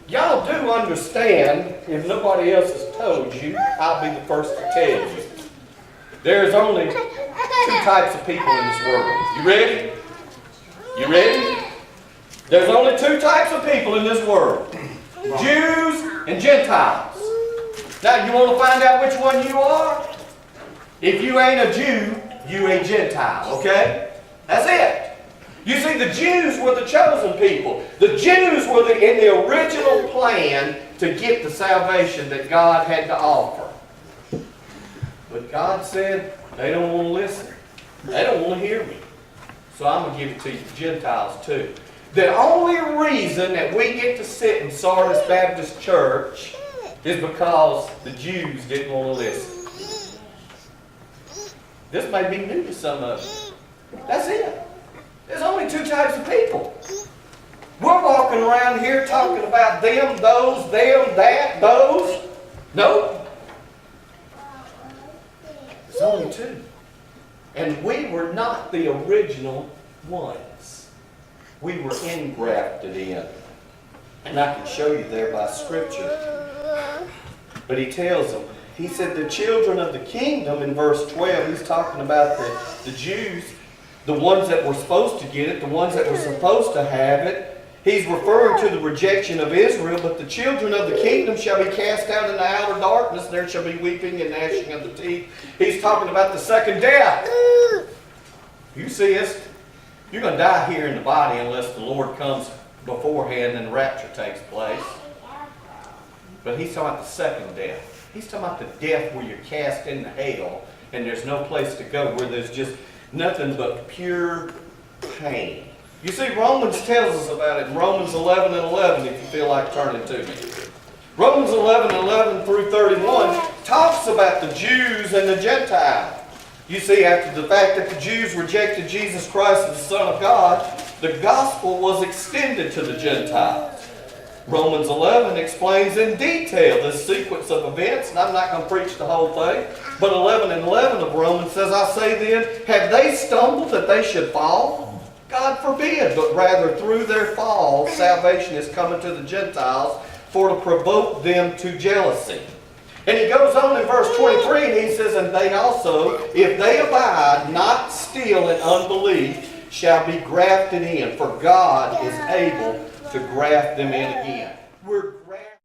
Y'all do understand, if nobody else has told you, I'll be the first to tell you. There's only two types of people in this world. You ready? You ready? There's only two types of people in this world. Jews and Gentiles. Now, you want to find out which one you are? If you ain't a Jew, you a Gentile, okay? That's it. You see, the Jews were the chosen people. The Jews were in the original plan to get the salvation that God had to offer. But God said, they don't want to listen. They don't want to hear me. So I'm going to give it to you, Gentiles too. The only reason that we get to sit in Sardis Baptist Church is because the Jews didn't want to listen. This may be new to some of you. That's it. There's only two types of people. We're walking around here talking about them, those, them, that, those. Nope. There's only two. And we were not the original ones. We were engrafted in. And I can show you there by Scripture. But he tells them, he said the children of the kingdom in verse 12, he's talking about the Jews, the ones that were supposed to get it, the ones that were supposed to have it. He's referring to the rejection of Israel, but the children of the kingdom shall be cast out into outer darkness. There shall be weeping and gnashing of the teeth. He's talking about the second death. You see us? You're going to die here in the body unless the Lord comes beforehand and the rapture takes place. But he's talking about the second death. He's talking about the death where you're cast into hell and there's no place to go, where there's just nothing but pure pain. You see, Romans tells us about it in Romans 11 and 11, if you feel like turning to me. Romans 11 and 11 through 31 talks about the Jews and the Gentiles. You see, after the fact that the Jews rejected Jesus Christ as the Son of God, the gospel was extended to the Gentiles. Romans 11 explains in detail this sequence of events, and I'm not going to preach the whole thing, but 11 and 11 of Romans says, I say then, have they stumbled that they should fall? God forbid, but rather through their fall, salvation is coming to the Gentiles for to provoke them to jealousy. And he goes on in verse 23 and he says, and they also, if they abide not still in unbelief, shall be grafted in, for God is able to graft them in again. We're